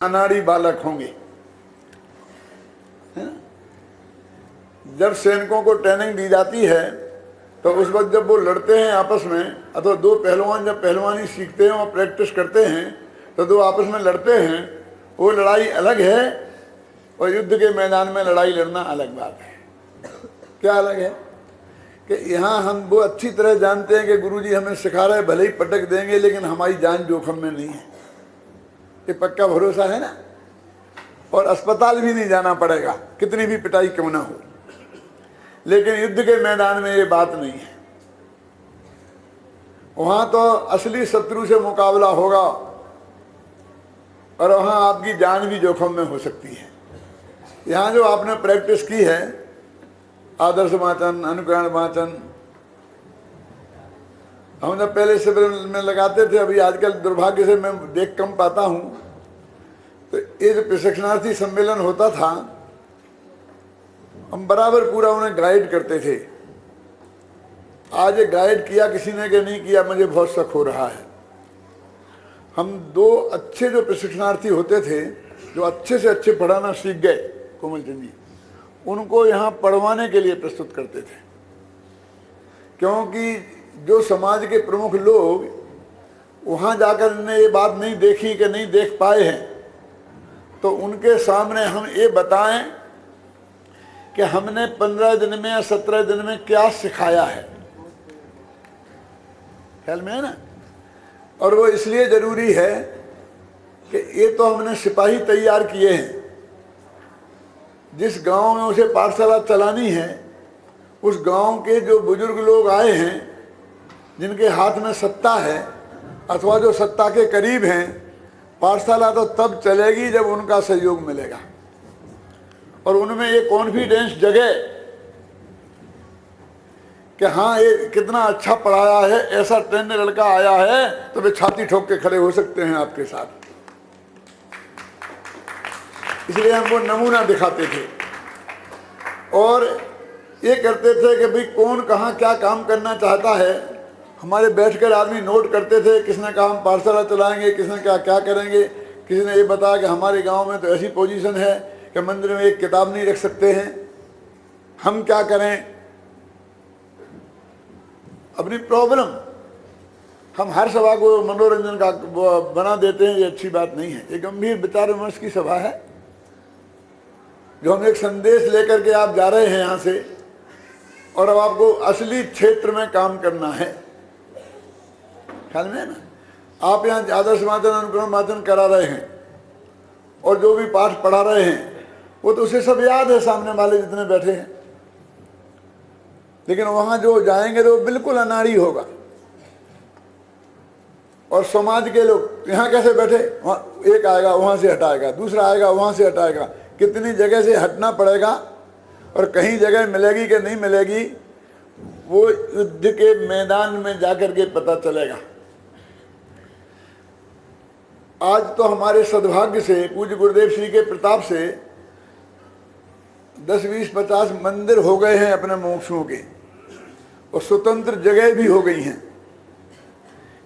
अनाड़ी बालक होंगे। जब सैनिकों को ट्रेनिंग दी जाती है तो उस वक्त जब वो लड़ते हैं आपस में, अथवा दो पहलवान जब पहलवानी सीखते हैं और प्रैक्टिस करते हैं तो दो आपस में लड़ते हैं, वो लड़ाई अलग है और युद्ध के मैदान में लड़ाई लड़ना अलग बात है। क्या अलग है कि यहाँ हम वो अच्छी तरह जानते हैं कि गुरुजी हमें सिखा रहे, भले ही पटक देंगे लेकिन हमारी जान जोखिम में नहीं है, ये पक्का भरोसा है ना। और अस्पताल भी नहीं जाना पड़ेगा कितनी भी पिटाई क्यों ना हो। लेकिन युद्ध के मैदान में ये बात नहीं है, वहां तो असली शत्रु से मुकाबला होगा और वहां आपकी जान भी जोखिम में हो सकती है। यहाँ जो आपने प्रैक्टिस की है, आदर्श वाचन, अनुकरण वाचन, हम जब पहले शिविर में लगाते थे, अभी आजकल दुर्भाग्य से मैं देख कम पाता हूँ, तो ये जो प्रशिक्षणार्थी सम्मेलन होता था हम बराबर पूरा उन्हें गाइड करते थे। आज ये गाइड किया किसी ने कि नहीं किया, मुझे बहुत शक हो रहा है। हम दो अच्छे जो प्रशिक्षणार्थी होते थे, जो अच्छे से अच्छे पढ़ाना सीख गए, कोमल चंद जी, उनको यहाँ पढ़वाने के लिए प्रस्तुत करते थे। क्योंकि जो समाज के प्रमुख लोग वहाँ जाकर ने ये बात नहीं देखी कि नहीं देख पाए हैं, तो उनके सामने हम ये बताएं कि हमने 15 दिन में या 17 दिन में क्या सिखाया है। ख्याल में है ना। और वो इसलिए जरूरी है कि ये तो हमने सिपाही तैयार किए हैं, जिस गांव में उसे पाठशाला चलानी है उस गांव के जो बुजुर्ग लोग आए हैं, जिनके हाथ में सत्ता है अथवा जो सत्ता के करीब हैं, पाठशाला तो तब चलेगी जब उनका सहयोग मिलेगा और उनमें ये कॉन्फिडेंस जगे कि हाँ ये कितना अच्छा पढ़ाया है, ऐसा ट्रेंड लड़का आया है, तो वे छाती ठोक के खड़े हो सकते हैं आपके साथ। इसलिए हम वो नमूना दिखाते थे और ये करते थे कि भाई कौन कहाँ क्या काम करना चाहता है। हमारे बैठकर आदमी नोट करते थे, किसने कहा हम पाठशाला चलाएंगे, किसने कहा क्या करेंगे, किसी ने ये बताया कि हमारे गांव में तो ऐसी पोजीशन है कि मंदिर में एक किताब नहीं रख सकते हैं, हम क्या करें। अपनी प्रॉब्लम हम हर सभा को मनोरंजन का बना देते हैं, ये अच्छी बात नहीं है। ये गंभीर विचार विमर्श की सभा है, जो हम एक संदेश लेकर के आप जा रहे हैं यहाँ से, और अब आपको असली क्षेत्र में काम करना है। ख्याल में है ना। आप यहाँ आदर्श वाचन, अनुकरण वाचन करा रहे हैं और जो भी पाठ पढ़ा रहे हैं वो तो उसे सब याद है, सामने वाले जितने बैठे हैं। लेकिन वहाँ जो जाएंगे तो बिल्कुल अनाड़ी होगा। और समाज के लोग यहाँ कैसे बैठे, वहाँ एक आएगा वहाँ से हटाएगा, दूसरा आएगा वहाँ से हटाएगा, कितनी जगह से हटना पड़ेगा और कहीं जगह मिलेगी कि नहीं मिलेगी, वो युद्ध के मैदान में जाकर के पता चलेगा। आज तो हमारे सद्भाग्य से, पूज्य गुरुदेव श्री के प्रताप से 10, 20, 50 मंदिर हो गए हैं अपने मोक्षों के, और स्वतंत्र जगह भी हो गई हैं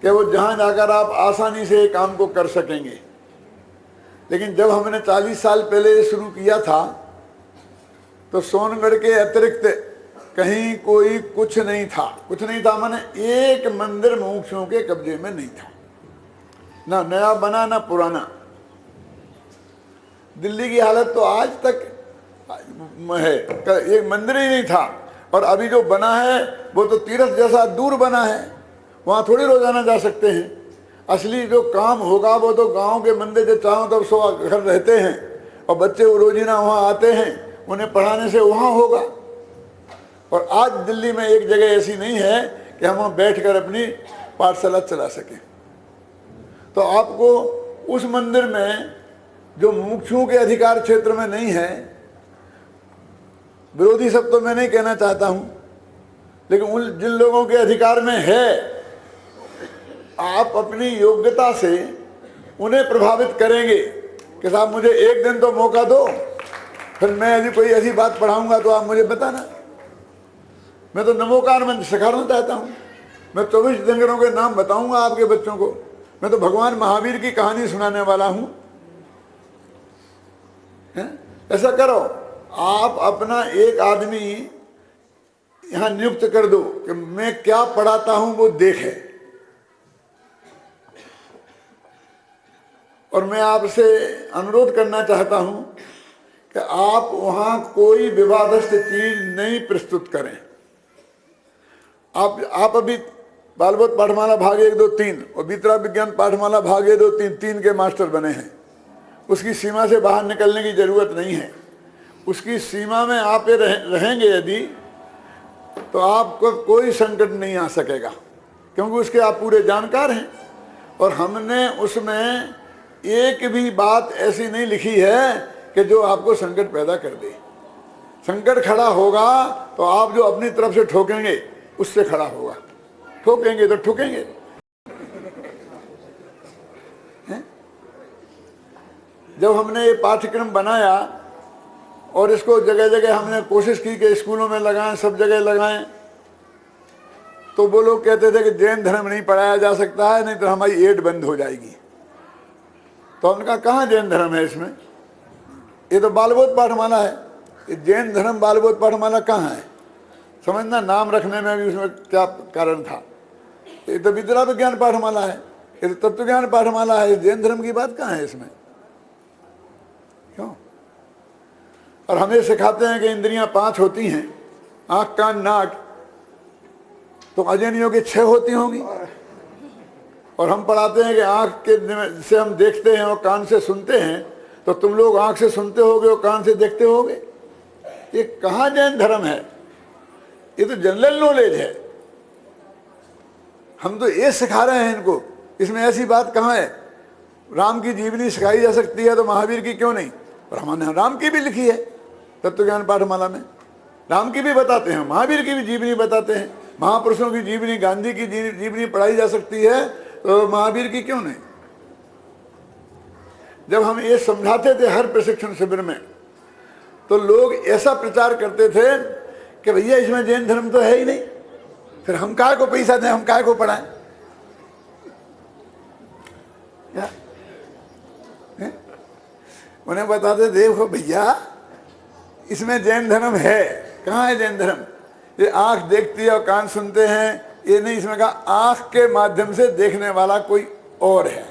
कि वो जहाँ जाकर आप आसानी से काम को कर सकेंगे। लेकिन जब हमने 40 साल पहले ये शुरू किया था तो सोनगढ़ के अतिरिक्त कहीं कोई कुछ नहीं था। कुछ नहीं था माने एक मंदिर मुमुक्षुओं के कब्जे में नहीं था, ना नया बना ना पुराना। दिल्ली की हालत तो आज तक है, एक मंदिर ही नहीं था। और अभी जो बना है वो तो तीर्थ जैसा दूर बना है, वहाँ थोड़ी रोजाना जा सकते हैं। असली जो काम होगा वो तो गांव के मंदिर जो चारों तरफ 100 घर रहते हैं और बच्चे रोजीना वहाँ आते हैं, उन्हें पढ़ाने से वहाँ होगा। और आज दिल्ली में एक जगह ऐसी नहीं है कि हम वहाँ बैठकर अपनी पाठशाला चला सकें। तो आपको उस मंदिर में जो मुमुक्षुओं के अधिकार क्षेत्र में नहीं है, विरोधी शब्द तो मैं नहीं कहना चाहता हूँ, लेकिन उन जिन लोगों के अधिकार में है, आप अपनी योग्यता से उन्हें प्रभावित करेंगे कि साहब मुझे एक दिन तो मौका दो, फिर मैं यदि कोई ऐसी बात पढ़ाऊंगा तो आप मुझे बताना। मैं तो नमोकार मंत्र सिखाना चाहता हूँ, मैं 24 दिनकरों के नाम बताऊंगा आपके बच्चों को। मैं तो भगवान महावीर की कहानी सुनाने वाला हूँ। हैं? ऐसा करो, आप अपना एक आदमी यहाँ नियुक्त कर दो कि मैं क्या पढ़ाता हूं वो देखे, और मैं आपसे अनुरोध करना चाहता हूं कि आप वहां कोई विवादस्थ चीज नहीं प्रस्तुत करें। आप अभी बालबोध पाठमाला भाग 1, 2, 3 और वितरा विज्ञान पाठमाला भाग 1, 2, 3 के मास्टर बने हैं। उसकी सीमा से बाहर निकलने की जरूरत नहीं है। उसकी सीमा में आप रहेंगे यदि, तो आपको कोई संकट नहीं आ सकेगा, क्योंकि उसके आप पूरे जानकार हैं। और हमने उसमें एक भी बात ऐसी नहीं लिखी है कि जो आपको संकट पैदा कर दे। संकट खड़ा होगा तो आप जो अपनी तरफ से ठोकेंगे उससे खड़ा होगा, ठोकेंगे तो ठोकेंगे। जब हमने ये पाठ्यक्रम बनाया और इसको जगह जगह हमने कोशिश की कि स्कूलों में लगाएं, सब जगह लगाएं, तो वो लोग कहते थे कि जैन धर्म नहीं पढ़ाया जा सकता है, नहीं तो हमारी एड बंद हो जाएगी। तो हमने कहा कहाँ जैन धर्म है इसमें? ये तो बालबोध पाठमाला है। ये जैन धर्म बालबोध पाठमाला कहाँ है? समझना, नाम रखने में भी उसमें क्या कारण था। ये तो विद्या विज्ञान पाठमाला है, ये तो तत्व ज्ञान पाठमाला है। जैन धर्म की बात कहाँ है इसमें? क्यों? और हमें सिखाते हैं कि इंद्रियां 5 होती हैं, आँख, कान, नाक, तो अजैनियों की 6 होती होंगी। और हम पढ़ाते हैं कि आँख के से हम देखते हैं और कान से सुनते हैं, तो तुम लोग आँख से सुनते होगे और कान से देखते होगे। ये कहाँ जैन धर्म है? ये तो जनरल नॉलेज है। हम तो ये सिखा रहे हैं इनको, इसमें ऐसी बात कहाँ है? राम की जीवनी सिखाई जा सकती है तो महावीर की क्यों नहीं? और हमने राम की भी लिखी है तत्व ज्ञान पाठमाला में, राम की भी बताते हैं, महावीर की भी जीवनी बताते हैं। महापुरुषों की जीवनी, गांधी की जीवनी पढ़ाई जा सकती है तो महावीर की क्यों नहीं? जब हम ये समझाते थे हर प्रशिक्षण शिविर में, तो लोग ऐसा प्रचार करते थे कि भैया इसमें जैन धर्म तो है ही नहीं, फिर हम काय को पैसा दें, हम काय को पढ़ाएं? उन्हें बताते देखो भैया इसमें जैन धर्म है। कहाँ है जैन धर्म? ये आंख देखती है और कान सुनते हैं, ये नहीं। इसमें कहा आंख के माध्यम से देखने वाला कोई और है।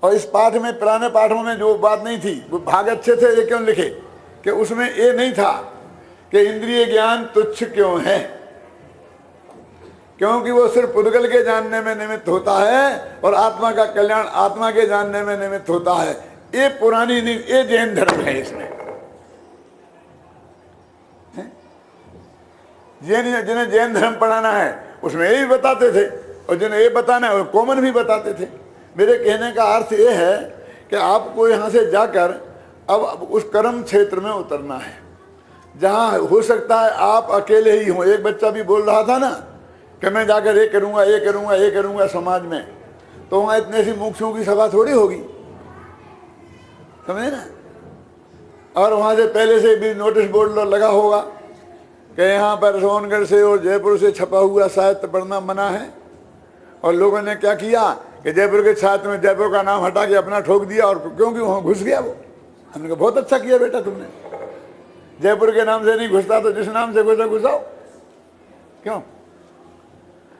और इस पाठ में, पुराने पाठों में जो बात नहीं थी, वो भाग अच्छे थे, ये क्यों लिखे कि उसमें ये नहीं था कि इंद्रिय ज्ञान तुच्छ क्यों है, क्योंकि वो सिर्फ पुद्गल के जानने में निमित्त होता है और आत्मा का कल्याण आत्मा के जानने में निमित्त होता है। ये पुरानी नहीं, ये जैन धर्म है। इसमें जिन्हें जैन धर्म पढ़ाना है उसमें यही बताते थे, और जिन्हें ये बताना है वो कॉमन भी बताते थे। मेरे कहने का अर्थ ये है कि आपको यहाँ से जाकर अब उस कर्म क्षेत्र में उतरना है जहाँ हो सकता है आप अकेले ही हो। एक बच्चा भी बोल रहा था ना कि मैं जाकर ये करूँगा, ये करूँगा, ये करूँगा समाज में, तो वहाँ इतने सी मुमुक्षुओं की सभा थोड़ी होगी, समझे ना। और वहाँ से पहले से भी नोटिस बोर्ड लगा होगा कि यहाँ पर सोनगढ़ से और जयपुर से छपा हुआ साहित्य पढ़ना मना है। और लोगों ने क्या किया कि जयपुर के साहित्य में जयपुर का नाम हटा के अपना ठोक दिया, और क्योंकि वहाँ घुस गया वो। हमने कहा बहुत अच्छा किया बेटा तुमने, जयपुर के नाम से नहीं घुसता तो जिस नाम से घुसा घुसाओ। क्यों?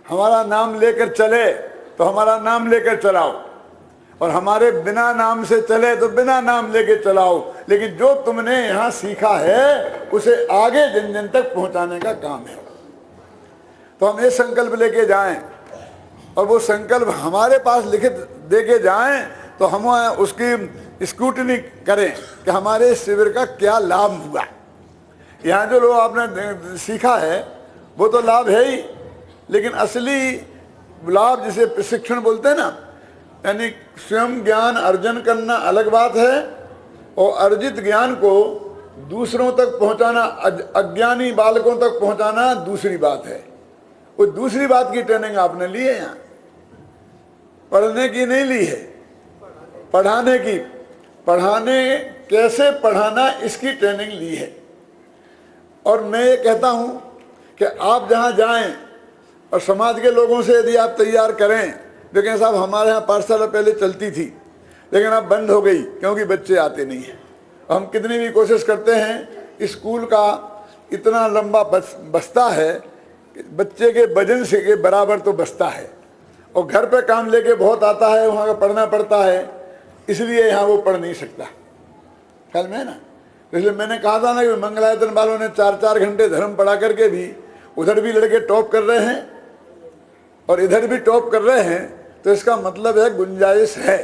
हमारा नाम लेकर चले तो हमारा नाम लेकर चलाओ, और हमारे बिना नाम से चले तो बिना नाम लेके चलाओ। लेकिन जो तुमने यहाँ सीखा है उसे आगे जन जन तक पहुँचाने का काम है। तो हम ये संकल्प लेके जाएं और वो संकल्प हमारे पास लिखित दे के जाएं, तो हम उसकी स्क्रूटनी करें कि हमारे शिविर का क्या लाभ हुआ। यहाँ जो लोग आपने सीखा है वो तो लाभ है ही, लेकिन असली लाभ जिसे प्रशिक्षण बोलते हैं ना, यानी स्वयं ज्ञान अर्जन करना अलग बात है, और अर्जित ज्ञान को दूसरों तक पहुंचाना, अज्ञानी बालकों तक पहुंचाना दूसरी बात है। वो दूसरी बात की ट्रेनिंग आपने ली है, यहाँ पढ़ने की नहीं ली है, पढ़ाने की। पढ़ाने, कैसे पढ़ाना, इसकी ट्रेनिंग ली है। और मैं ये कहता हूँ कि आप जहाँ जाएं और समाज के लोगों से यदि आप तैयार करें, लेकिन साहब हमारे यहाँ पाठशाला पहले चलती थी लेकिन अब बंद हो गई क्योंकि बच्चे आते नहीं हैं। हम कितनी भी कोशिश करते हैं, स्कूल का इतना लंबा बस्ता है कि बच्चे के वजन से के बराबर तो बस्ता है, और घर पे काम लेके बहुत आता है, वहाँ का पढ़ना पड़ता है, इसलिए यहाँ वो पढ़ नहीं सकता। ख्याल में है ना। इसलिए मैंने कहा था ना कि मंगलायतन वालों ने 4-4 घंटे धर्म पढ़ा करके भी उधर भी लड़के टॉप कर रहे हैं और इधर भी टॉप कर रहे हैं, तो इसका मतलब है गुंजाइश है।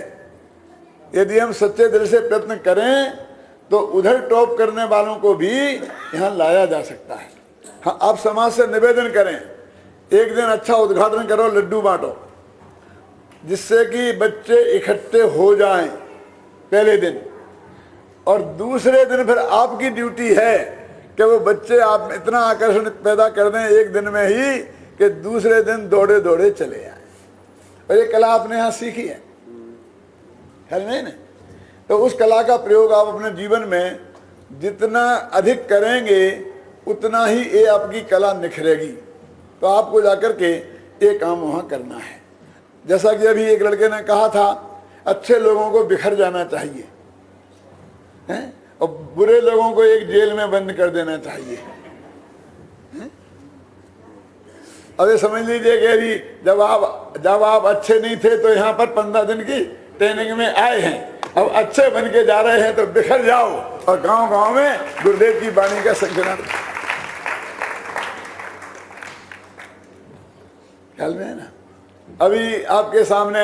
यदि हम सच्चे दिल से प्रयत्न करें तो उधर टॉप करने वालों को भी यहाँ लाया जा सकता है। हाँ, आप समाज से निवेदन करें, एक दिन अच्छा उद्घाटन करो, लड्डू बांटो, जिससे कि बच्चे इकट्ठे हो जाएं पहले दिन, और दूसरे दिन फिर आपकी ड्यूटी है कि वो बच्चे आप इतना आकर्षण पैदा कर दें एक दिन में ही कि दूसरे दिन दौड़े दौड़े चले आए। और ये कला आपने यहाँ सीखी है नहीं ना, तो उस कला का प्रयोग आप अपने जीवन में जितना अधिक करेंगे उतना ही ये आपकी कला निखरेगी। तो आपको जाकर के ये काम वहाँ करना है। जैसा कि अभी एक लड़के ने कहा था, अच्छे लोगों को बिखर जाना चाहिए हैं, और बुरे लोगों को एक जेल में बंद कर देना चाहिए। अब ये समझ लीजिए कि अभी जब आप अच्छे नहीं थे तो यहाँ पर 15 दिन की ट्रेनिंग में आए हैं, अब अच्छे बन के जा रहे हैं, तो बिखर जाओ और गांव गांव में गुरुदेव की वाणी का संकलन। ख्याल में है ना। अभी आपके सामने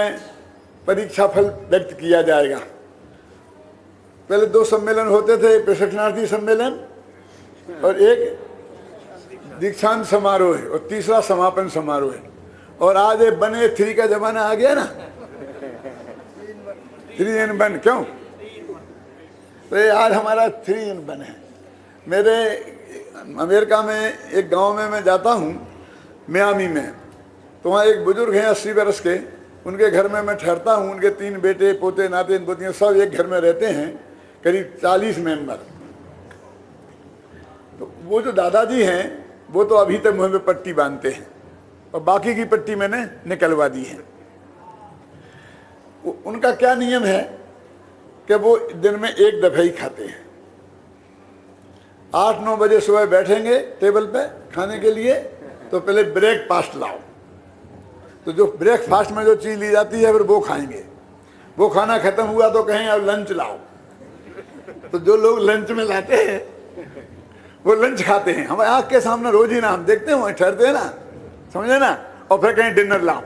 परीक्षा फल व्यक्त किया जाएगा। पहले 2 सम्मेलन होते थे, प्रशिक्षणार्थी सम्मेलन और एक दीक्षांत समारोह है, और तीसरा समापन समारोह है। और आज ये 1-3 का जमाना आ गया ना, 3 in 1। क्यों? तो ये आज हमारा 3 in 1 है। मेरे अमेरिका में एक गांव में मैं जाता हूँ, मियामी में, तो वहाँ एक बुजुर्ग हैं 80 वर्ष के, उनके घर में मैं ठहरता हूँ। उनके 3 बेटे, पोते, नाते, पोतियाँ सब एक घर में रहते हैं, करीब 40 मेंबर। तो वो जो दादाजी हैं वो तो अभी तक मुँह में पट्टी बांधते हैं, और बाकी की पट्टी मैंने निकलवा दी है। उनका क्या नियम है कि वो दिन में 1 दफे ही खाते हैं। 8-9 बजे सुबह बैठेंगे टेबल पे खाने के लिए, तो पहले ब्रेकफास्ट लाओ। तो जो ब्रेकफास्ट में जो चीज़ ली जाती है फिर वो खाएंगे। वो खाना खत्म हुआ तो कहें अब लंच लाओ। तो जो लोग लंच में लाते हैं वो लंच खाते हैं। हम आँख के सामने रोज ही ना हम देखते हैं, वहीं ठहरते हैं ना, समझे ना, और फिर कहीं डिनर लाओ।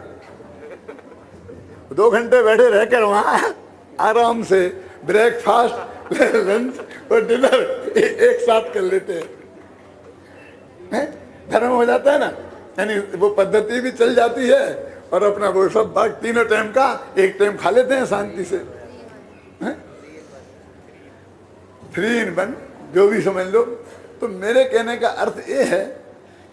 2 घंटे बैठे रहकर वहाँ आराम से ब्रेकफास्ट, लंच और डिनर एक साथ कर लेते हैं। धर्म हो जाता है ना, यानी वो पद्धति भी चल जाती है, और अपना वो सब बाग तीनों टाइम का एक टाइम खा लेते हैं शांति से। 3 in 1 जो भी समझ लो। तो मेरे कहने का अर्थ ये है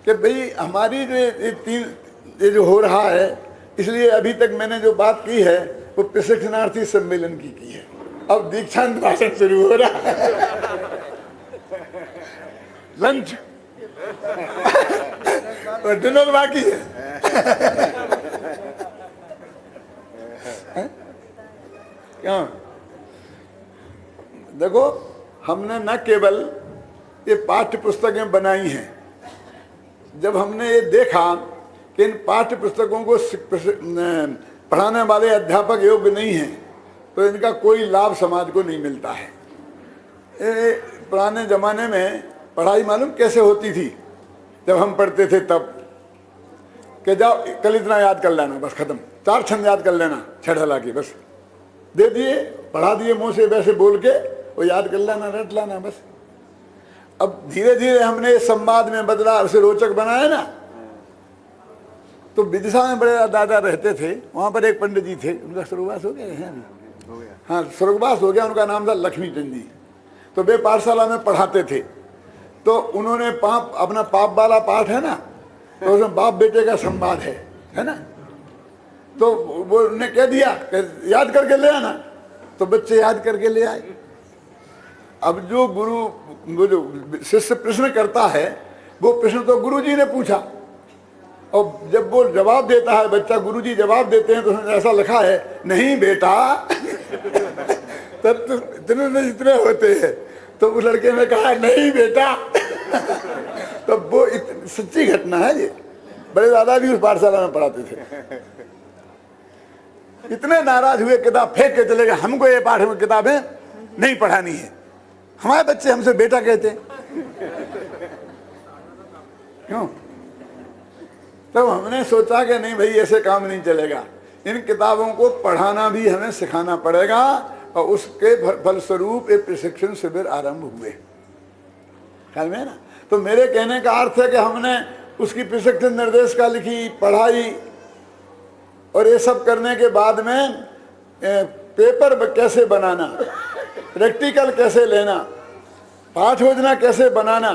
कि भाई हमारी ये जो हो रहा है, इसलिए अभी तक मैंने जो बात की है वो प्रशिक्षणार्थी सम्मेलन की है। अब दीक्षांत भाषण शुरू हो रहा है, लंच और डिनर बाकी है। क्यों? देखो, हमने न केवल ये पाठ्य पुस्तकें बनाई हैं, जब हमने ये देखा कि इन पाठ्य पुस्तकों को पढ़ाने वाले अध्यापक योग्य नहीं हैं, तो इनका कोई लाभ समाज को नहीं मिलता है। पुराने ज़माने में पढ़ाई मालूम कैसे होती थी? जब हम पढ़ते थे तब कि जाओ कल इतना याद कर लेना, बस खत्म। 4 छंद याद कर लेना, 6 ढला के बस दे दिए, पढ़ा दिए मुँह से वैसे बोल के, वो याद कर लेना, रट लाना बस। अब धीरे धीरे हमने संवाद में बदला, उसे रोचक बनाया ना। तो विदिशा में बड़े दादा रहते थे, वहाँ पर एक पंडित जी थे, उनका स्वर्गवास हो गया है अभी, हाँ स्वर्गवास हो गया। उनका नाम था लक्ष्मी चंद जी। तो वे पाठशाला में पढ़ाते थे। तो उन्होंने अपना पाप वाला पाठ है ना, तो उसमें बाप बेटे का संवाद है ना। तो वो उन्होंने कह दिया कि याद करके ले आना, तो बच्चे याद करके ले आए। अब जो वो जो शिष्य प्रश्न करता है, वो प्रश्न तो गुरुजी ने पूछा, और जब वो जवाब देता है बच्चा, गुरुजी जवाब देते हैं, तो उसमें ऐसा लिखा है, नहीं बेटा तब तो इतने होते हैं तो उस लड़के ने कहा नहीं बेटा। तो वो सच्ची घटना है ये। बड़े दादा भी उस पाठशाला में पढ़ाते थे। इतने नाराज हुए, किताब फेंक के चले गए, हमको ये पाठ में किताबें नहीं पढ़ानी है। हमारे बच्चे हमसे बेटा कहते हैं। क्यों? तब हमने सोचा कि नहीं भाई, ऐसे काम नहीं चलेगा। इन किताबों को पढ़ाना भी हमें सिखाना पड़ेगा। और उसके फलस्वरूप एक प्रशिक्षण शिविर आरंभ हुए। ख्याल में ना? तो मेरे कहने का अर्थ है कि हमने उसकी प्रशिक्षण निर्देशिका लिखी, पढ़ाई, और ये सब करने के बाद में पेपर कैसे बनाना, प्रैक्टिकल कैसे लेना, पाठ योजना कैसे बनाना।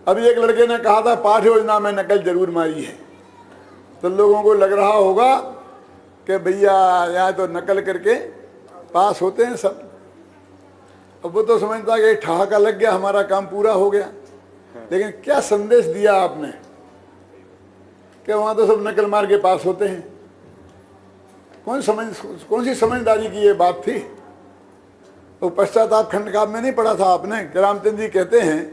अभी एक लड़के ने कहा था पाठ योजना में नकल जरूर मारी है। तो लोगों को लग रहा होगा कि भैया यहाँ तो नकल करके पास होते हैं सब। अब वो तो समझता कि ठहाका लग गया, हमारा काम पूरा हो गया। लेकिन क्या संदेश दिया आपने कि वहाँ तो सब नकल मार के पास होते हैं? कौन सी समझदारी की ये बात थी? वो पश्चाताप खंडकाव्य में नहीं पढ़ा था आपने? रामचंद्र जी कहते हैं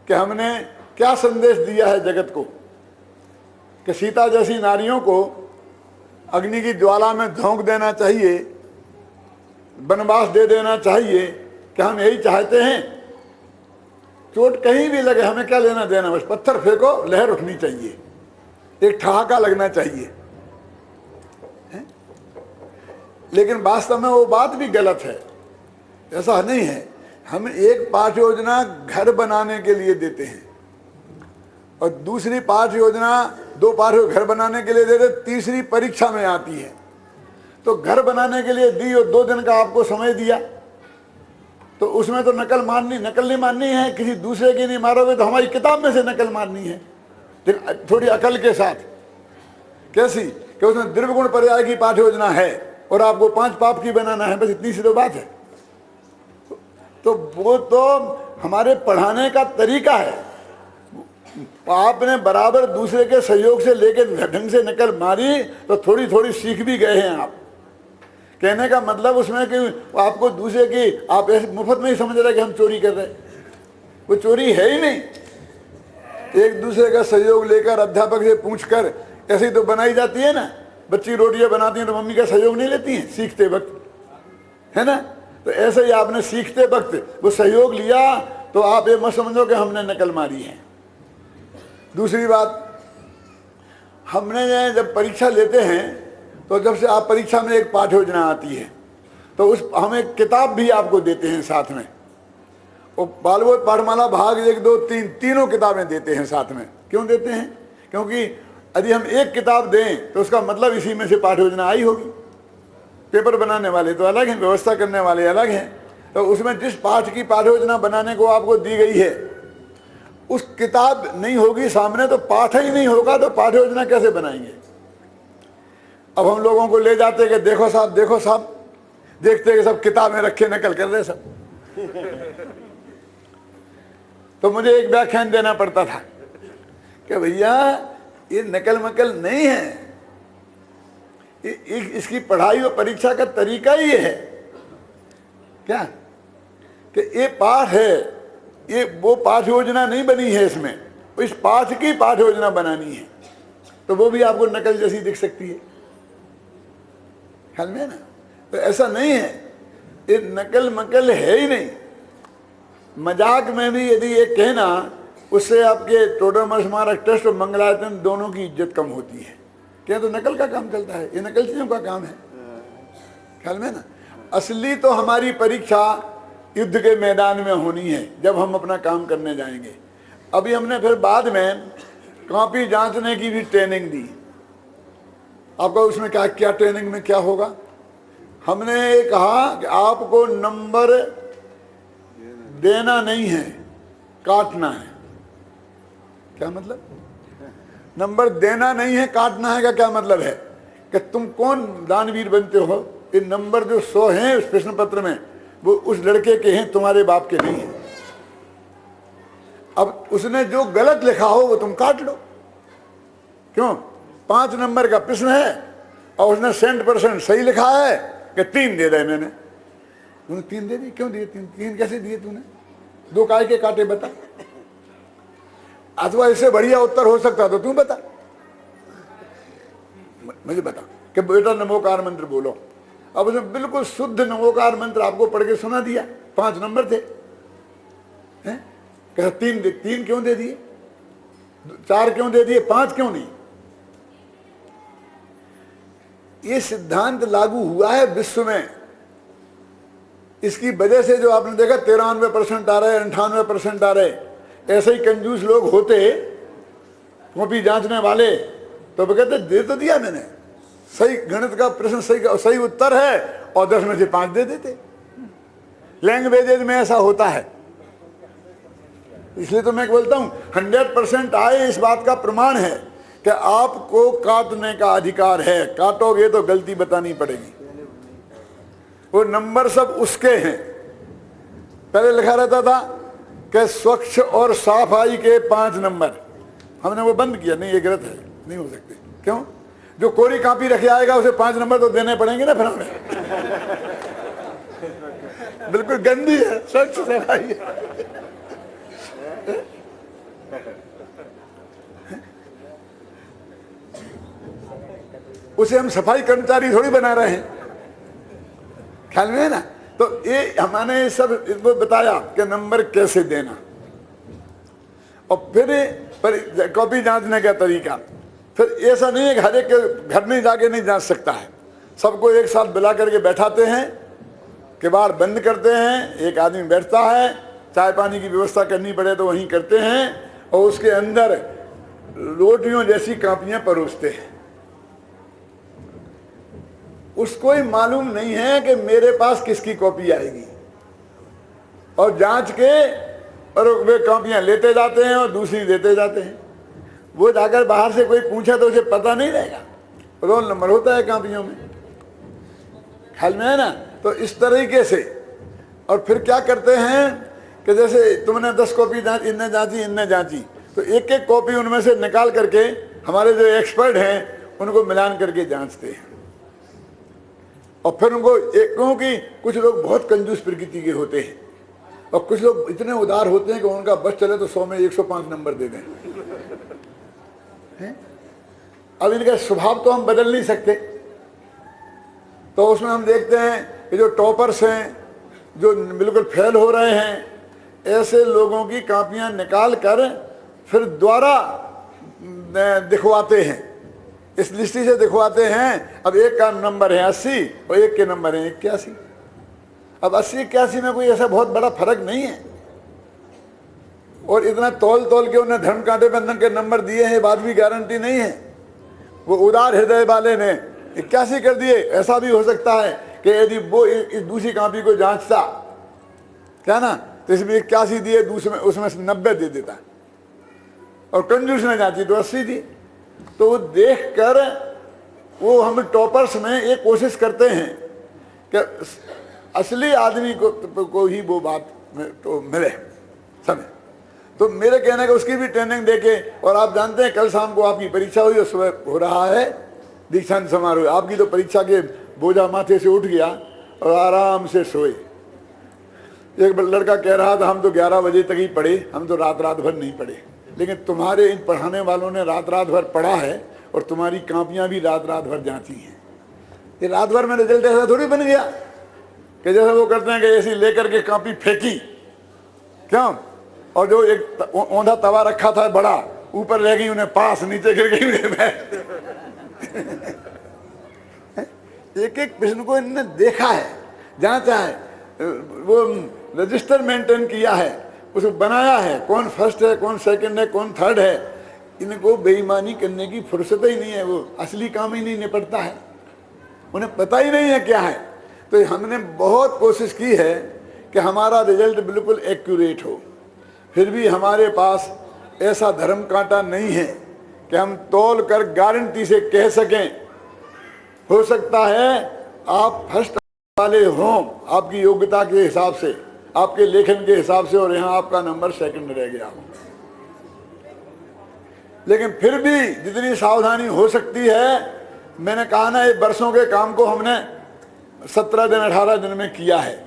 कि हमने क्या संदेश दिया है जगत को, कि सीता जैसी नारियों को अग्नि की ज्वाला में झोंक देना चाहिए, वनवास दे देना चाहिए। कि हम यही चाहते हैं? चोट कहीं भी लगे, हमें क्या लेना देना, बस पत्थर फेंको, लहर उठनी चाहिए, एक ठहाका लगना चाहिए। लेकिन वास्तव में वो बात भी गलत है। ऐसा नहीं है। हम एक पाठ योजना घर बनाने के लिए देते हैं और दूसरी पाठ योजना, दो पाठ घर बनाने के लिए देते, तीसरी परीक्षा में आती है। तो घर बनाने के लिए दी और 2 दिन का आपको समय दिया, तो उसमें तो नकल नहीं मारनी है, किसी दूसरे की नहीं मारोगे तो हमारी किताब में से नकल मारनी है, थोड़ी अकल के साथ। कैसी? कि उसमें द्रव्यगुण पर्याय की पाठ योजना है और आपको 5 पाप की बनाना है, बस इतनी सी तो बात है। तो वो तो हमारे पढ़ाने का तरीका है। आपने बराबर दूसरे के सहयोग से लेकर ढंग से नकल मारी तो थोड़ी थोड़ी सीख भी गए हैं आप। कहने का मतलब उसमें कि आपको दूसरे की, आप ऐसे मुफ्त में ही समझ रहे कि हम चोरी कर रहे हैं। वो चोरी है ही नहीं। एक दूसरे का सहयोग लेकर, अध्यापक से पूछकर, ऐसी तो बनाई जाती है ना। बच्ची रोटियां बनाती हैं तो मम्मी का सहयोग नहीं लेती हैं सीखते वक्त, है ना? तो ऐसे ही आपने सीखते वक्त वो सहयोग लिया तो आप ये मत समझो कि हमने नकल मारी है। दूसरी बात, हमने जब परीक्षा लेते हैं तो जब से आप परीक्षा में एक पाठ योजना आती है तो उस हम एक किताब भी आपको देते हैं साथ में। और बालबोध पाठमाला भाग 1, 2, 3 तीनों किताबें देते हैं साथ में। क्यों देते हैं? क्योंकि यदि हम एक किताब दें तो उसका मतलब इसी में से पाठ योजना आई होगी। पेपर बनाने वाले तो अलग हैं, व्यवस्था करने वाले अलग हैं। तो उसमें जिस पाठ की पाठ योजना बनाने को आपको दी गई है उस किताब नहीं होगी सामने तो पाठ ही नहीं होगा, तो पाठ योजना कैसे बनाएंगे? अब हम लोगों को ले जाते कि देखो साहब, देखो साहब, देखते कि सब किताबें रखे नकल कर रहे सब। तो मुझे एक व्याख्यान देना पड़ता था कि भैया ये नकल मकल नहीं है, इसकी पढ़ाई और परीक्षा का तरीका ही है क्या कि ये पाठ है, ये वो पाठ योजना नहीं बनी है, इसमें इस पाठ की पाठ योजना बनानी है। तो वो भी आपको नकल जैसी दिख सकती है, ख्याल में ना? तो ऐसा नहीं है, ये नकल मकल है ही नहीं। मजाक में भी यदि ये कहना, उससे आपके टोडरमस स्मारक ट्रस्ट और मंगलायतन दोनों की इज्जत कम होती है। क्या तो नकल का काम चलता है, ये नकल चीजों का काम है, ख्याल में ना? असली तो हमारी परीक्षा युद्ध के मैदान में होनी है जब हम अपना काम करने जाएंगे। अभी हमने फिर बाद में कॉपी जांचने की भी ट्रेनिंग दी। आपका उसमें क्या क्या ट्रेनिंग में क्या होगा? हमने ये कहा कि आपको नंबर देना नहीं है, काटना है। क्या मतलब? नंबर देना नहीं है, काटना है का क्या मतलब है? कि तुम कौन दानवीर बनते हो? ये नंबर जो 100 हैं उस प्रश्न पत्र में वो उस लड़के के हैं, तुम्हारे बाप के नहीं है। अब उसने जो गलत लिखा हो वो तुम काट लो। क्यों? 5 नंबर का प्रश्न है और उसने 100% सही लिखा है कि 3 दे रहे मैंने। तूने 3 दे दी, क्यों दिए 3? 3 कैसे दिए तूने? दो काय के काटे बता। अथवा इससे बढ़िया उत्तर हो सकता तो तू बता, मुझे बता कि बेटा नमोकार मंत्र बोलो। अब उसने बिल्कुल शुद्ध नमोकार मंत्र आपको पढ़ के सुना दिया। 5 नंबर थे, हैं? कहा 3 क्यों दे दिए, 4 क्यों दे दिए, 5 क्यों नहीं? ये सिद्धांत लागू हुआ है विश्व में। इसकी वजह से जो आपने देखा 93% आ रहे, 98% आ रहे। ऐसे ही कंजूस लोग होते कॉपी जांचने वाले तो वो कहते दे तो दिया मैंने, सही गणित का प्रश्न सही उत्तर है, और 10 में से 5 दे देते। लैंग्वेजेज में ऐसा होता है। इसलिए तो मैं बोलता हूं 100% आए, इस बात का प्रमाण है कि आपको काटने का अधिकार है। काटोगे तो गलती बतानी पड़ेगी। वो नंबर सब उसके हैं। पहले लिखा रहता था कि स्वच्छ और सफाई के 5 नंबर, हमने वो बंद किया। नहीं, ये गलत है, नहीं हो सकते। क्यों? जो कोरी कापी रखे आएगा उसे 5 नंबर तो देने पड़ेंगे ना फिर हमें। बिल्कुल गंदी है, स्वच्छ सफाई है। उसे हम सफाई कर्मचारी थोड़ी बना रहे हैं, ख्याल में है ना। तो ये हमने सब इसको बताया कि नंबर कैसे देना, और फिर कॉपी जांचने का तरीका। फिर ऐसा नहीं है कि हर एक के घर में जाके नहीं जांच सकता है। सबको एक साथ बुला करके बैठाते हैं, किवाड़ बंद करते हैं, एक आदमी बैठता है, चाय पानी की व्यवस्था करनी पड़े तो वहीं करते हैं, और उसके अंदर रोटियों जैसी कापियां परोसते हैं। उसको ही मालूम नहीं है कि मेरे पास किसकी कॉपी आएगी, और जांच के और वे कॉपियां लेते जाते हैं और दूसरी देते जाते हैं। वो जाकर बाहर से कोई पूछे तो उसे पता नहीं रहेगा, रोल नंबर होता है कॉपियों में, ख्याल में है ना। तो इस तरीके से, और फिर क्या करते हैं कि जैसे तुमने 10 कॉपी इनने जांची, तो एक एक कॉपी उनमें से निकाल करके हमारे जो एक्सपर्ट हैं उनको मिलान करके जांचते हैं। और फिर उनको क्योंकि कुछ लोग बहुत कंजूस प्रकृति के होते हैं, और कुछ लोग इतने उदार होते हैं कि उनका बस चले तो 100 में 105 नंबर दे दें। अब इनका स्वभाव तो हम बदल नहीं सकते। तो उसमें हम देखते हैं कि जो टॉपर्स हैं, जो बिल्कुल फेल हो रहे हैं, ऐसे लोगों की कापियां निकाल कर फिर दोबारा दिखवाते हैं, इस दृष्टि से दिखवाते हैं। अब एक का नंबर है 80 और एक के नंबर है 81। अब 80-81 में कोई ऐसा बहुत बड़ा फर्क नहीं है, और इतना तौल के उन्हें धर्म कांटे बंधन के नंबर दिए हैं, बात भी गारंटी नहीं है। वो उदार हृदय वाले ने 81 कर दिए। ऐसा भी हो सकता है कि यदि वो इस दूसरी कापी को जांचता, क्या ना, तो इसमें 81 दिए, दूसरे उसमें से 90 दे देता, और कंजूस ने जांची तो 80 दी। तो वो देख कर वो हम टॉपर्स में एक कोशिश करते हैं कि असली आदमी को ही वो बात तो मिले समय। तो मेरे कहने का उसकी भी ट्रेनिंग देके, और आप जानते हैं कल शाम को आपकी परीक्षा हुई और सुबह हो रहा है दीक्षांत समारोह। आपकी तो परीक्षा के बोझा माथे से उठ गया और आराम से सोए। एक लड़का कह रहा था हम तो 11 बजे तक ही पढ़े, हम तो रात भर नहीं पढ़े। लेकिन तुम्हारे इन पढ़ाने वालों ने रात भर पढ़ा है, और तुम्हारी कापियां भी रात भर जांची हैं। ये रात भर में रिजल्ट ऐसा थोड़ी बन गया कि जैसे वो करते हैं कि ऐसी लेकर के कापी फेंकी, क्यों, और जो एक औंधा तवा रखा था बड़ा, ऊपर रह गई उन्हें पास, नीचे गिर गई उन्हें। एक एक प्रश्न को इन्होंने देखा है, जांचा है, वो रजिस्टर मेंटेन किया है, उसको बनाया है, कौन फर्स्ट है, कौन सेकंड है, कौन थर्ड है। इनको बेईमानी करने की फुर्सत ही नहीं है, वो असली काम ही नहीं निपटता है, उन्हें पता ही नहीं है क्या है। तो हमने बहुत कोशिश की है कि हमारा रिजल्ट बिल्कुल एक्यूरेट हो, फिर भी हमारे पास ऐसा धर्म कांटा नहीं है कि हम तौल कर गारंटी से कह सकें। हो सकता है आप फर्स्ट वाले हों आपकी योग्यता के हिसाब से, आपके लेखन के हिसाब से, और यहाँ आपका नंबर सेकंड रह गया हो। लेकिन फिर भी जितनी सावधानी हो सकती है, मैंने कहा ना, ये वर्षों के काम को हमने 17 दिन 18 दिन में किया है।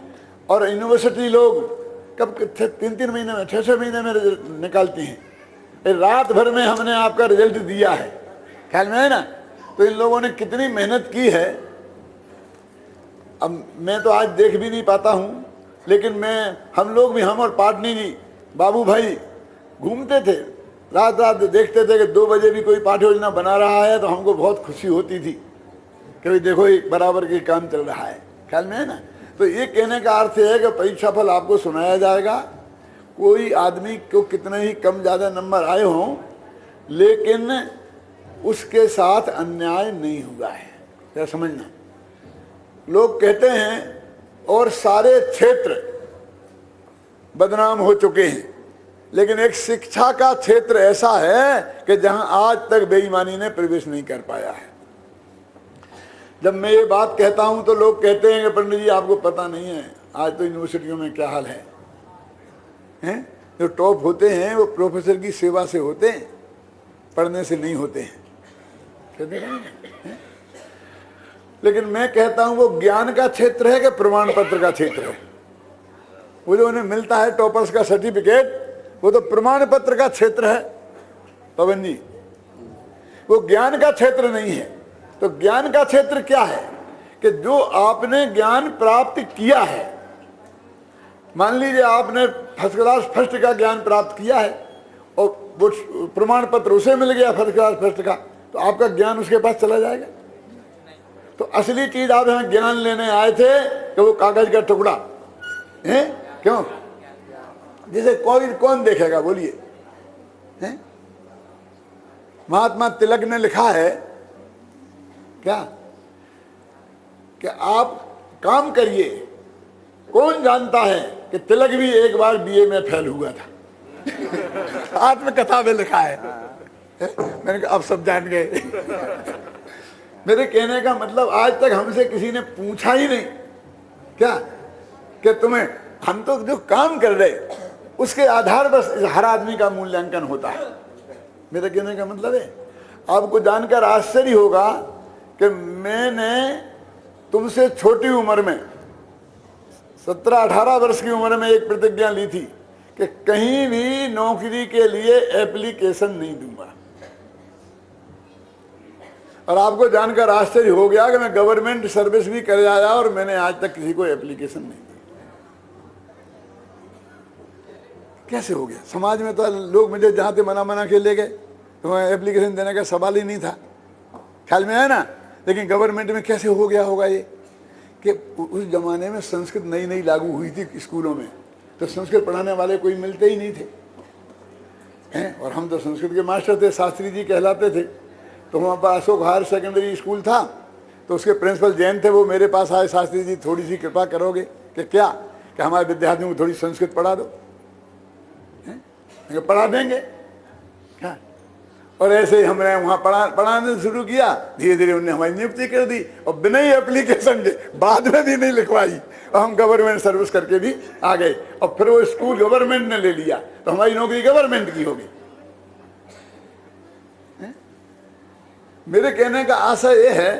और यूनिवर्सिटी लोग कब 3-3 महीने में 6-6 महीने में रिजल्ट निकालती हैं। रात भर में हमने आपका रिजल्ट दिया है, ख्याल में है ना। तो इन लोगों ने कितनी मेहनत की है। अब मैं तो आज देख भी नहीं पाता हूँ, लेकिन हम लोग भी, हम और पाटनी जी, बाबू भाई घूमते थे, रात रात देखते थे कि 2 बजे भी कोई पाठ योजना बना रहा है तो हमको बहुत खुशी होती थी कि भाई देखो एक बराबर के काम चल रहा है, ख्याल में है ना। तो ये कहने का अर्थ है कि परीक्षा फल आपको सुनाया जाएगा। कोई आदमी को कितने ही कम ज़्यादा नंबर आए हों, लेकिन उसके साथ अन्याय नहीं हुआ है, क्या समझना। लोग कहते हैं और सारे क्षेत्र बदनाम हो चुके हैं, लेकिन एक शिक्षा का क्षेत्र ऐसा है कि जहां आज तक बेईमानी ने प्रवेश नहीं कर पाया है। जब मैं ये बात कहता हूं तो लोग कहते हैं कि पंडित जी आपको पता नहीं है आज तो यूनिवर्सिटियों में क्या हाल है, हैं? जो टॉप होते हैं वो प्रोफेसर की सेवा से होते हैं, पढ़ने से नहीं होते हैं, कहते हैं? लेकिन मैं कहता हूं वो ज्ञान का क्षेत्र है कि प्रमाण पत्र का क्षेत्र है। वो जो उन्हें मिलता है टॉपर्स का सर्टिफिकेट, वो तो प्रमाण पत्र का क्षेत्र है पवन जी, वो ज्ञान का क्षेत्र नहीं है। तो ज्ञान का क्षेत्र क्या है कि जो आपने ज्ञान प्राप्त किया है, मान लीजिए आपने फर्स्ट क्लास फर्स्ट का ज्ञान प्राप्त किया है और वो प्रमाण पत्र उसे मिल गया फर्स्ट क्लास फर्स्ट का, तो आपका ज्ञान उसके पास चला जाएगा। तो असली चीज आप यहाँ ज्ञान लेने आए थे कि वो कागज का टुकड़ा है, क्यों, जिसे कौन देखेगा, बोलिए। महात्मा तिलक ने लिखा है क्या कि आप काम करिए, कौन जानता है कि तिलक भी एक बार बीए में फेल हुआ था। आत्मकथा में लिखा है। मैंने कहा अब सब जान गए। मेरे कहने का मतलब आज तक हमसे किसी ने पूछा ही नहीं क्या कि तुम्हें, हम तो जो काम कर रहे उसके आधार पर हर आदमी का मूल्यांकन होता है। मेरे कहने का मतलब है आपको जानकर आश्चर्य होगा कि मैंने तुमसे छोटी उम्र में 17-18 वर्ष की उम्र में एक प्रतिज्ञा ली थी कि कहीं भी नौकरी के लिए एप्लीकेशन नहीं दूंगा। और आपको जानकर आश्चर्य हो गया कि मैं गवर्नमेंट सर्विस भी कर आया और मैंने आज तक किसी को एप्लीकेशन नहीं दी। कैसे हो गया? समाज में तो लोग मुझे जहाँ थे मना के ले गए, तो एप्लीकेशन देने का सवाल ही नहीं था, ख्याल में है ना। लेकिन गवर्नमेंट में कैसे हो गया होगा ये कि उस जमाने में संस्कृत नई लागू हुई थी स्कूलों में, तो संस्कृत पढ़ाने वाले कोई मिलते ही नहीं थे, हैं? और हम तो संस्कृत के मास्टर थे, शास्त्री जी कहलाते थे। तो वहाँ पर अशोक हायर सेकेंडरी स्कूल था, तो उसके प्रिंसिपल जैन थे, वो मेरे पास आए, शास्त्री जी थोड़ी सी कृपा करोगे कि क्या कि हमारे विद्यार्थियों को थोड़ी संस्कृत पढ़ा दो। पढ़ा देंगे क्या? और ऐसे ही हमने वहाँ पढ़ाने शुरू किया। धीरे धीरे उन्होंने हमारी नियुक्ति कर दी और बिना ही एप्लीकेशन के बाद में भी नहीं लिखवाई, और हम गवर्नमेंट सर्विस करके भी आ गए। और फिर वो स्कूल गवर्नमेंट ने ले लिया, तो हमारी नौकरी गवर्नमेंट की होगी। मेरे कहने का आशय ये है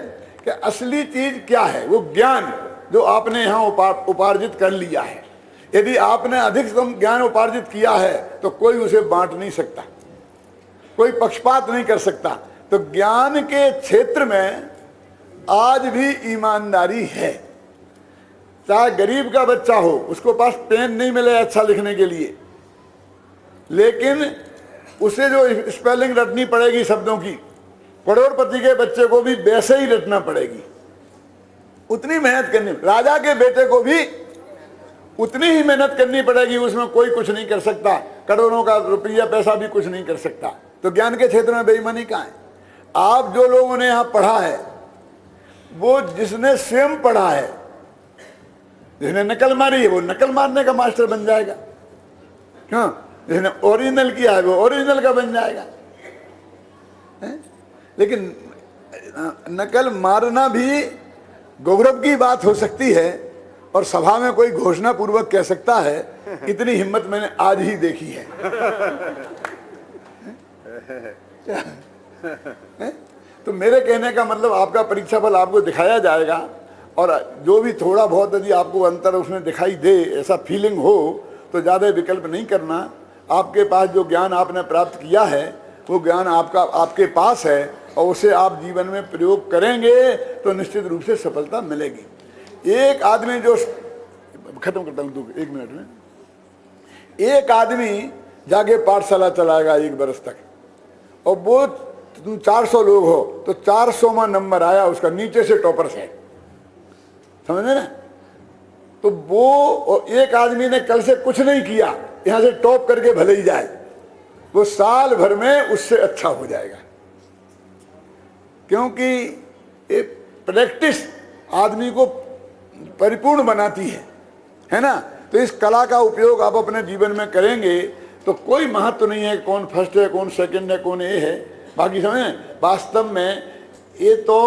कि असली चीज क्या है, वो ज्ञान जो आपने यहाँ उपार्जित कर लिया है। यदि आपने अधिकतम ज्ञान उपार्जित किया है तो कोई उसे बांट नहीं सकता, कोई पक्षपात नहीं कर सकता। तो ज्ञान के क्षेत्र में आज भी ईमानदारी है। चाहे गरीब का बच्चा हो, उसको पास पेन नहीं मिले अच्छा लिखने के लिए, लेकिन उसे जो स्पेलिंग रटनी पड़ेगी शब्दों की, करोड़पति के बच्चे को भी वैसे ही रटना पड़ेगी, उतनी मेहनत करनी। राजा के बेटे को भी उतनी ही मेहनत करनी पड़ेगी, उसमें कोई कुछ नहीं कर सकता, करोड़ों का रुपया पैसा भी कुछ नहीं कर सकता। तो ज्ञान के क्षेत्र में बेईमानी कहाँ है? आप जो लोगों ने यहाँ पढ़ा है, वो जिसने स्वयं पढ़ा है, जिसने नकल मारी है वो नकल मारने का मास्टर बन जाएगा, क्यों? जिसने ओरिजिनल किया है वो ओरिजिनल का बन जाएगा। लेकिन नकल मारना भी गौरव की बात हो सकती है, और सभा में कोई घोषणा पूर्वक कह सकता है, इतनी हिम्मत मैंने आज ही देखी है। तो मेरे कहने का मतलब आपका परीक्षा फल आपको दिखाया जाएगा, और जो भी थोड़ा बहुत यदि आपको अंतर उसमें दिखाई दे, ऐसा फीलिंग हो, तो ज़्यादा विकल्प नहीं करना। आपके पास जो ज्ञान आपने प्राप्त किया है वो ज्ञान आपके पास है और उसे आप जीवन में प्रयोग करेंगे तो निश्चित रूप से सफलता मिलेगी। एक आदमी जो खत्म करता हूँ 1 मिनट में, एक आदमी जाके पाठशाला चलाएगा 1 बरस तक और वो 400 लोग हो तो 400वां नंबर आया उसका, नीचे से टॉपर्स है, समझे ना। तो वो एक आदमी ने कल से कुछ नहीं किया, यहां से टॉप करके भले ही जाए, वो साल भर में उससे अच्छा हो जाएगा, क्योंकि ये प्रैक्टिस आदमी को परिपूर्ण बनाती है ना। तो इस कला का उपयोग आप अपने जीवन में करेंगे तो कोई महत्व नहीं है कौन फर्स्ट है, कौन सेकंड है, कौन ये है, बाकी समझे। वास्तव में ये तो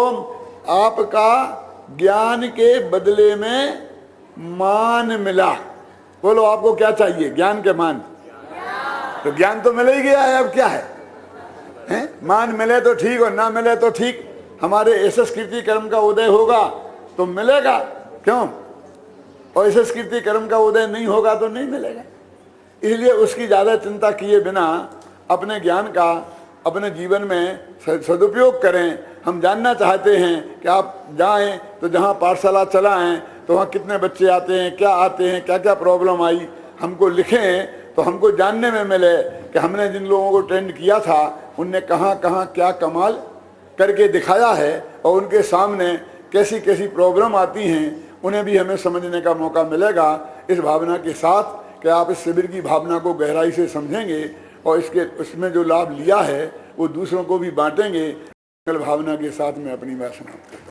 आपका ज्ञान के बदले में मान मिला। बोलो आपको क्या चाहिए? ज्ञान के मान। तो ज्ञान तो मिल ही गया है, अब क्या है? मान मिले तो ठीक और ना मिले तो ठीक। हमारे ऐसे कीर्ति कर्म का उदय होगा तो मिलेगा, क्यों? और ऐसे कीर्ति कर्म का उदय नहीं होगा तो नहीं मिलेगा। इसलिए उसकी ज़्यादा चिंता किए बिना अपने ज्ञान का अपने जीवन में सदुपयोग करें। हम जानना चाहते हैं कि आप जाएं तो जहां पाठशाला चलाएं तो वहाँ कितने बच्चे आते हैं, क्या आते हैं, क्या क्या प्रॉब्लम आई, हमको लिखें तो हमको जानने में मिले कि हमने जिन लोगों को ट्रेंड किया था उनने कहाँ कहाँ क्या कमाल करके दिखाया है और उनके सामने कैसी कैसी प्रॉब्लम आती हैं, उन्हें भी हमें समझने का मौका मिलेगा। इस भावना के साथ कि आप इस शिविर की भावना को गहराई से समझेंगे और उसमें जो लाभ लिया है वो दूसरों को भी बांटेंगे। भावना के साथ में अपनी बात समाप्त करता हूं।